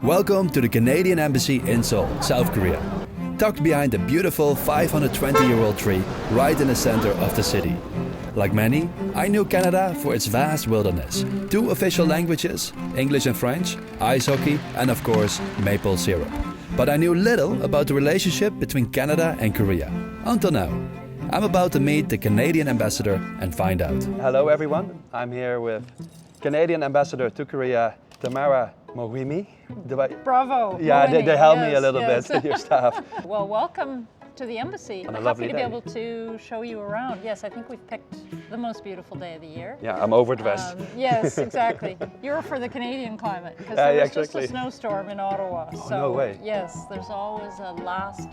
Welcome to the Canadian Embassy in Seoul, South Korea. Tucked behind a beautiful 520-year-old tree right in the center of the city. Like many, I knew Canada for its vast wilderness, 2 official languages, English and French, ice hockey, and of course, maple syrup. But I knew little about the relationship between Canada and Korea, until now. I'm about to meet the Canadian ambassador and find out. Hello everyone, I'm here with Canadian ambassador to Korea, Tamara Mawhinney. Bravo. Yeah, Mawhinney. they helped me a little bit, your staff. Well, welcome to the embassy. On a Happy lovely to be day. able to show you around. Yes, I think we've picked the most beautiful day of the year. Yeah, I'm overdressed. Yes, exactly. You're for the Canadian climate because Yeah, there was exactly. just a snowstorm in Ottawa. Oh, so no way. yes, there's always a last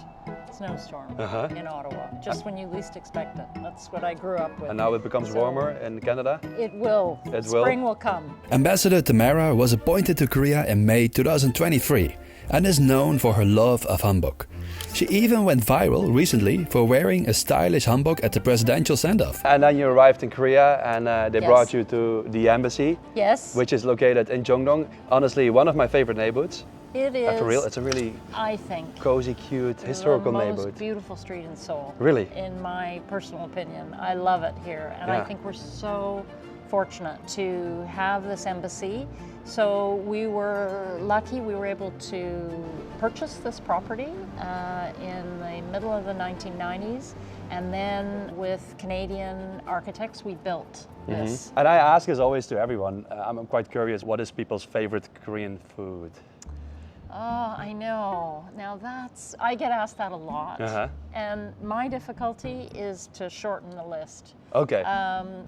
snowstorm in Ottawa, just when you least expect it. That's what I grew up with. And now it becomes warmer in Canada? It will. It will? Spring will come. Ambassador Tamara was appointed to Korea in May 2023 and is known for her love of hanbok. She even went viral recently for wearing a stylish hanbok at the presidential send-off. And then you arrived in Korea and they Yes. brought you to the embassy, Yes. which is located in Jongdong. Honestly, one of my favorite neighborhoods. It is. For real, it's a really I think. cozy, cute, historical the most neighborhood. beautiful street in Seoul. Really? In my personal opinion. I love it here. And Yeah. I think we're so fortunate to have this embassy. So we were lucky we were able to purchase this property in the middle of the 1990s. And then with Canadian architects, we built this. And I ask this always to everyone. I'm quite curious, what is people's favorite Korean food? Oh, I know. Now I get asked that a lot. Uh-huh. And my difficulty is to shorten the list. Okay.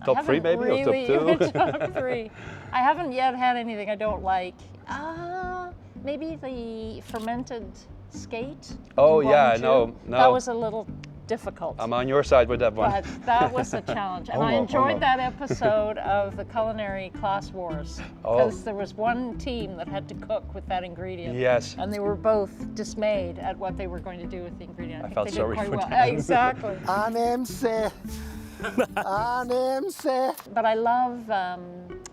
Top 3 maybe, or top 2? Top 3. I haven't yet had anything I don't like. Maybe the fermented skate. Oh, in yeah, Gwangju. no. That was a little difficult. I'm on your side with that one. But that was a challenge. And I enjoyed that episode of the Culinary Class Wars. Because there was one team that had to cook with that ingredient. Yes. And they were both dismayed at what they were going to do with the ingredient. I think felt they did sorry quite for well. them. Exactly. But I love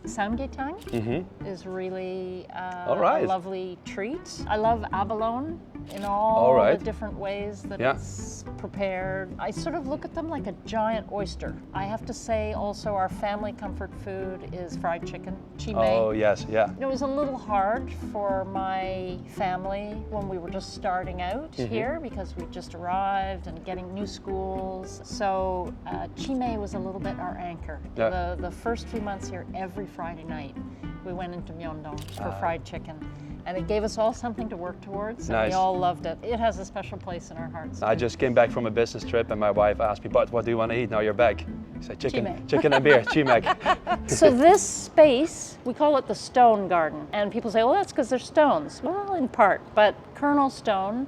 samgyetang. Is really All right. a lovely treat. I love abalone in all All right. the different ways that Yeah. it's prepared. I sort of look at them like a giant oyster. I have to say also our family comfort food is fried chicken, chime. Oh, yes, yeah. It was a little hard for my family when we were just starting out here because we just arrived and getting new schools. So chime was a little bit our anchor. Yeah. The first few months here, every Friday night, we went into Myeongdong for fried chicken. And it gave us all something to work towards, and Nice. we all loved it. It has a special place in our hearts. I just came back from a business trip and my wife asked me, "But what do you want to eat now you're back?" I said, Chime. chicken and beer, chimek. So this space, we call it the Stone Garden. And people say, well, that's because there's stones. Well, in part, but Colonel Stone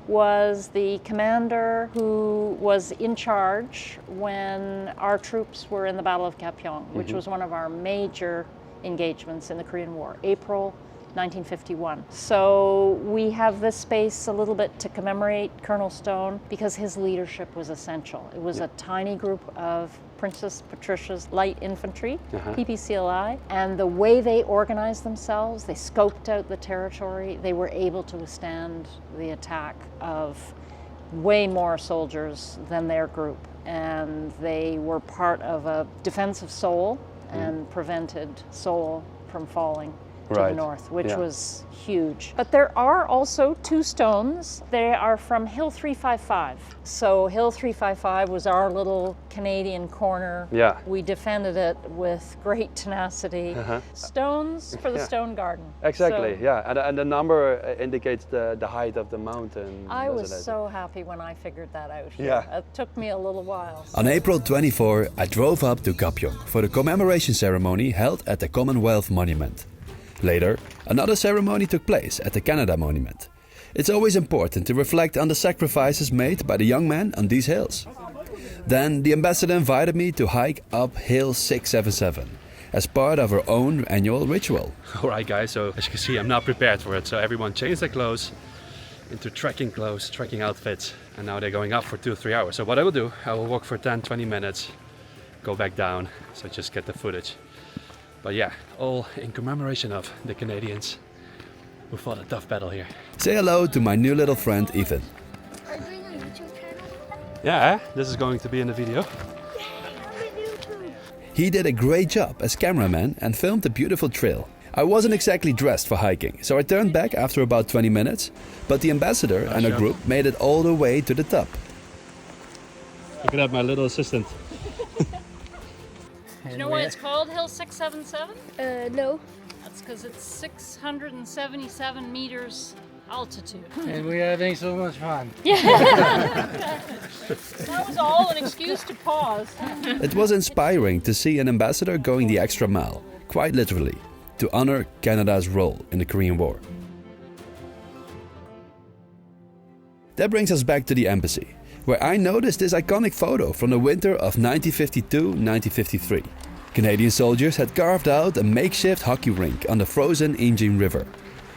was the commander who was in charge when our troops were in the Battle of Gapyeong, which was one of our major engagements in the Korean War, April 1951. So we have this space a little bit to commemorate Colonel Stone because his leadership was essential. It was a tiny group of Princess Patricia's Light Infantry, PPCLI, and the way they organized themselves, they scoped out the territory, they were able to withstand the attack of way more soldiers than their group. And they were part of a defense of Seoul and prevented Seoul from falling to the north, which was huge. But there are also 2 stones. They are from Hill 355. So Hill 355 was our little Canadian corner. Yeah. We defended it with great tenacity. Stones for the Stone Garden. Exactly, So yeah. And the number indicates the height of the mountain. I was doesn't it? so happy when I figured that out here. Yeah. It took me a little while. On April 24, I drove up to Gapyeong for the commemoration ceremony held at the Commonwealth Monument. Later, another ceremony took place at the Canada Monument. It's always important to reflect on the sacrifices made by the young men on these hills. Then the ambassador invited me to hike up Hill 677 as part of her own annual ritual. Alright guys, so as you can see I'm not prepared for it, so everyone changed their clothes into trekking clothes, trekking outfits, and now they're going up for 2-3 hours. So what I will do, I will walk for 10-20 minutes, go back down, so just get the footage. But yeah, all in commemoration of the Canadians We fought a tough battle here. Say hello to my new little friend Ethan. Are you doing a YouTube channel? Yeah, this is going to be in the video. Yay, I'm on YouTube. He did a great job as cameraman and filmed a beautiful trail. I wasn't exactly dressed for hiking, so I turned back after about 20 minutes, but the ambassador and her group made it all the way to the top. Look at that, my little assistant. Do you know why it's called Hill 677? No. That's because it's 677 meters altitude. And we're having so much fun. That was all an excuse to pause. It was inspiring to see an ambassador going the extra mile, quite literally, to honor Canada's role in the Korean War. That brings us back to the embassy, where I noticed this iconic photo from the winter of 1952-1953. Canadian soldiers had carved out a makeshift hockey rink on the frozen Injin River.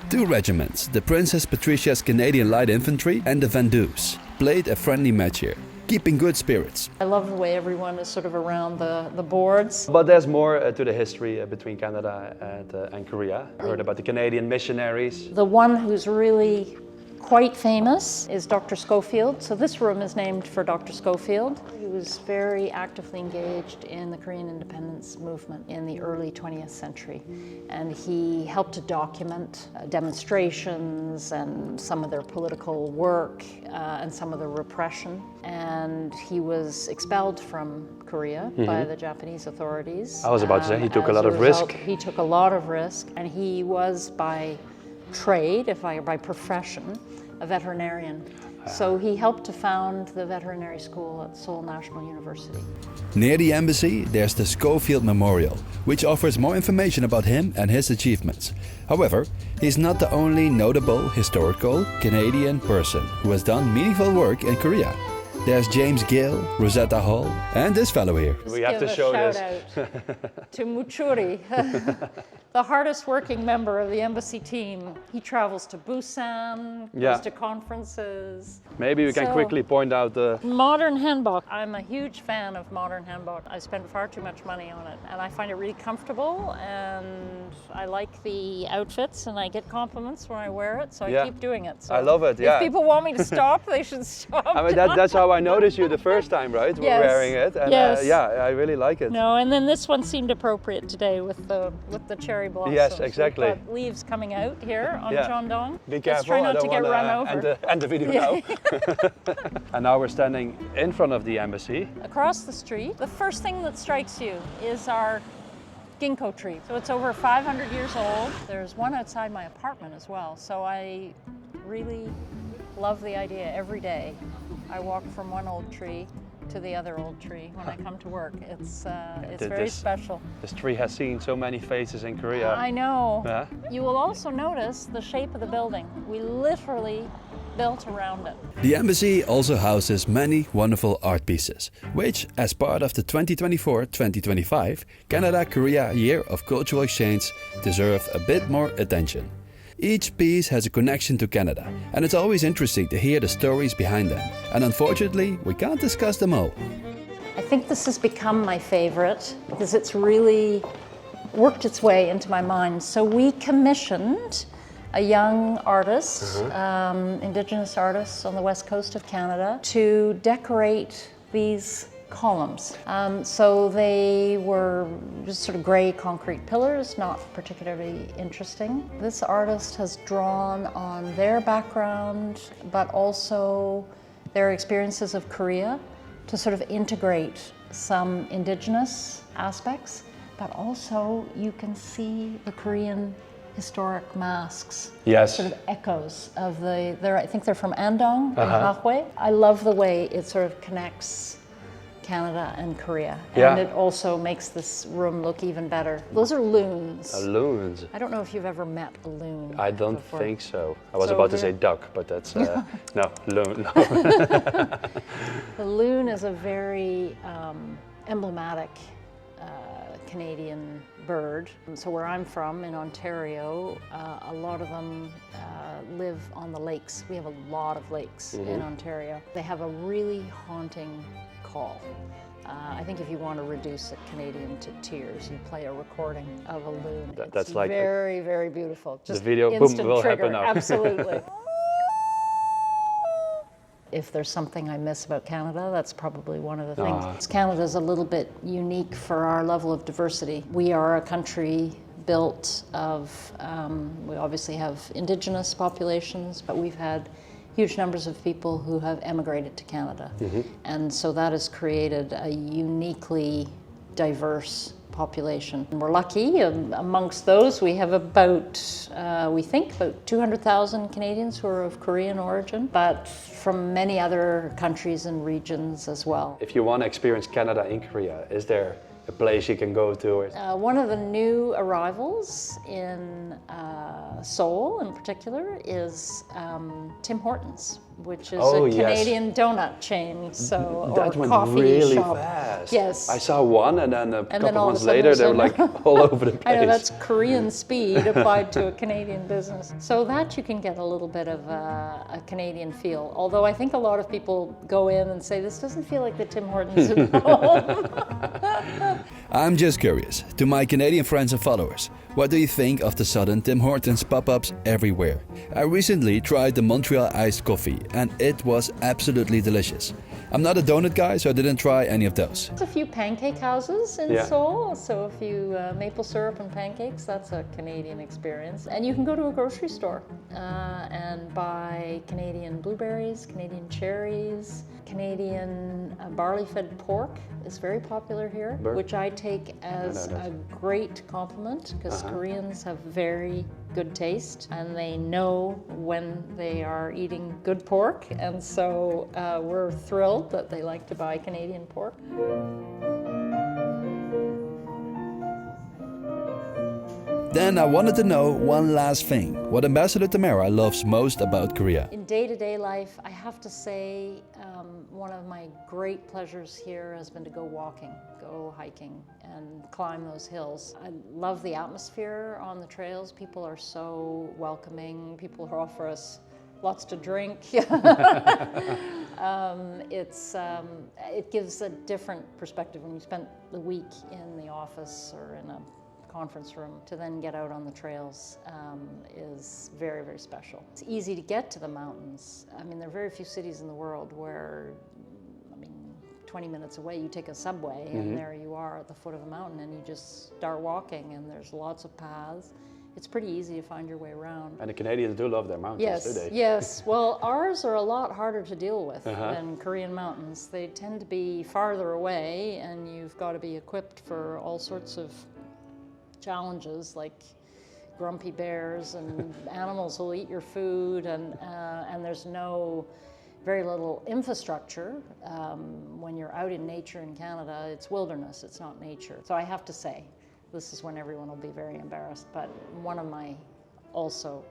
2 regiments, the Princess Patricia's Canadian Light Infantry and the Vendoos, played a friendly match here, keeping good spirits. I love the way everyone is sort of around the boards. But there's more to the history between Canada and Korea. I heard about the Canadian missionaries. The one who's really quite famous is Dr. Schofield. So this room is named for Dr. Schofield. He was very actively engaged in the Korean independence movement in the early 20th century. And he helped to document demonstrations and some of their political work and some of the repression. And he was expelled from Korea by the Japanese authorities. I was about to say, he took a As lot of result, risk. He took a lot of risk, and he was by trade, by profession, a veterinarian. So he helped to found the veterinary school at Seoul National University. Near the embassy, there's the Schofield Memorial, which offers more information about him and his achievements. However, he's not the only notable historical Canadian person who has done meaningful work in Korea. There's James Gill, Rosetta Hall, and this fellow here. We have to Give a show shout this. out to Muchuri, the hardest working member of the embassy team. He travels to Busan, Yeah. goes to conferences. Maybe we can So- quickly point out the... Modern Hanbok. I'm a huge fan of Modern Hanbok. I spend far too much money on it, and I find it really comfortable, and I like the outfits, and I get compliments when I wear it, so Yeah. I keep doing it. So I love it, yeah. If people want me to stop, they should stop. I mean, that's how I noticed you the first time, right? Yes. Wearing it. And Yes. yeah, I really like it. No, and then this one seemed appropriate today with the cherry blossoms. Yes, exactly. We've got leaves coming out here on Yeah. Jeondong. Be Let's careful, try I not don't to get wanna run over. end the video Yeah. now. And now we're standing in front of the embassy. Across the street, the first thing that strikes you is our ginkgo tree. So it's over 500 years old. There's one outside my apartment as well. So I really love the idea every day. I walk from one old tree to the other old tree when I come to work. It's very special. This tree has seen so many faces in Korea. I know. Yeah. You will also notice the shape of the building. We literally built around it. The embassy also houses many wonderful art pieces, which, as part of the 2024-2025 Canada-Korea Year of Cultural Exchange, deserve a bit more attention. Each piece has a connection to Canada, and it's always interesting to hear the stories behind them. And unfortunately, we can't discuss them all. I think this has become my favorite because it's really worked its way into my mind. So we commissioned a young artist, Indigenous artist on the west coast of Canada, to decorate these columns. So they were just sort of gray concrete pillars, not particularly interesting. This artist has drawn on their background, but also their experiences of Korea to sort of integrate some Indigenous aspects, but also you can see the Korean historic masks. Yes. Sort of echoes of I think they're from Andong and Hahue. I love the way it sort of connects Canada and Korea. Yeah. And it also makes this room look even better. Those are loons. Loons. I don't know if you've ever met a loon. I don't before. think so. I was So about to they're- say duck, but that's no loon. No. The loon is a very emblematic Canadian bird. So where I'm from in Ontario, a lot of them live on the lakes. We have a lot of lakes in Ontario. They have a really haunting call. I think if you want to reduce a Canadian to tears, you play a recording of a loon. That's it's like very, very beautiful. Just video, boom, instant will trigger. happen now. Absolutely. If there's something I miss about Canada, that's probably one of the things. Canada's a little bit unique for our level of diversity. We are a country built of, we obviously have Indigenous populations, but we've had huge numbers of people who have emigrated to Canada. And so that has created a uniquely diverse population. And we're lucky, amongst those we have about, we think about 200,000 Canadians who are of Korean origin, but from many other countries and regions as well. If you want to experience Canada in Korea, is there a place you can go to? One of the new arrivals in Seoul in particular is Tim Hortons, which is a Canadian donut chain, so That or went coffee really shop. fast. Yes. I saw one, and then a couple all of a months sudden later, there's they were like all over the place. I know, that's Korean speed applied to a Canadian business. So that you can get a little bit of a Canadian feel. Although I think a lot of people go in and say, this doesn't feel like the Tim Hortons at home. I'm just curious, to my Canadian friends and followers, what do you think of the sudden Tim Hortons pop-ups everywhere? I recently tried the Montreal iced coffee and it was absolutely delicious. I'm not a donut guy, so I didn't try any of those. There's a few pancake houses in Seoul, so if you maple syrup and pancakes, that's a Canadian experience. And you can go to a grocery store and buy Canadian blueberries, Canadian cherries, Canadian barley-fed pork is very popular here, which I take as a great compliment because Koreans have very good taste and they know when they are eating good pork, and so we're thrilled that they like to buy Canadian pork. Then I wanted to know one last thing, what Ambassador Tamara loves most about Korea. In day-to-day life, I have to say one of my great pleasures here has been to go walking, go hiking, and climb those hills. I love the atmosphere on the trails. People are so welcoming. People offer us lots to drink. It gives a different perspective when you spend the week in the office or in a conference room. To then get out on the trails is very, very special. It's easy to get to the mountains. I mean, there are very few cities in the world where, 20 minutes away, you take a subway and there you are at the foot of a mountain and you just start walking and there's lots of paths. It's pretty easy to find your way around. And the Canadians do love their mountains, do they? Yes. Well, ours are a lot harder to deal with than Korean mountains. They tend to be farther away and you've got to be equipped for all sorts of challenges like grumpy bears and animals will eat your food, and there's very little infrastructure. When you're out in nature in Canada, it's wilderness, it's not nature. So I have to say, this is when everyone will be very embarrassed, but one of my also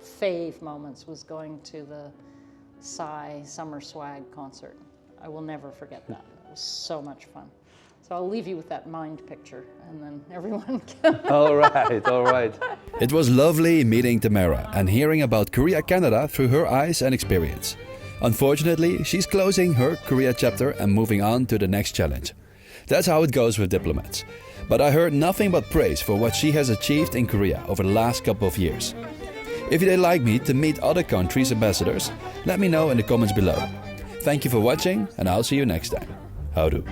fave moments was going to the Psy Summer Swag concert. I will never forget that. It was so much fun. So I'll leave you with that mind picture, and then everyone can... All right. It was lovely meeting Tamara and hearing about Korea Canada through her eyes and experience. Unfortunately, she's closing her Korea chapter and moving on to the next challenge. That's how it goes with diplomats. But I heard nothing but praise for what she has achieved in Korea over the last couple of years. If you'd like me to meet other countries' ambassadors, let me know in the comments below. Thank you for watching, and I'll see you next time. Houdoe.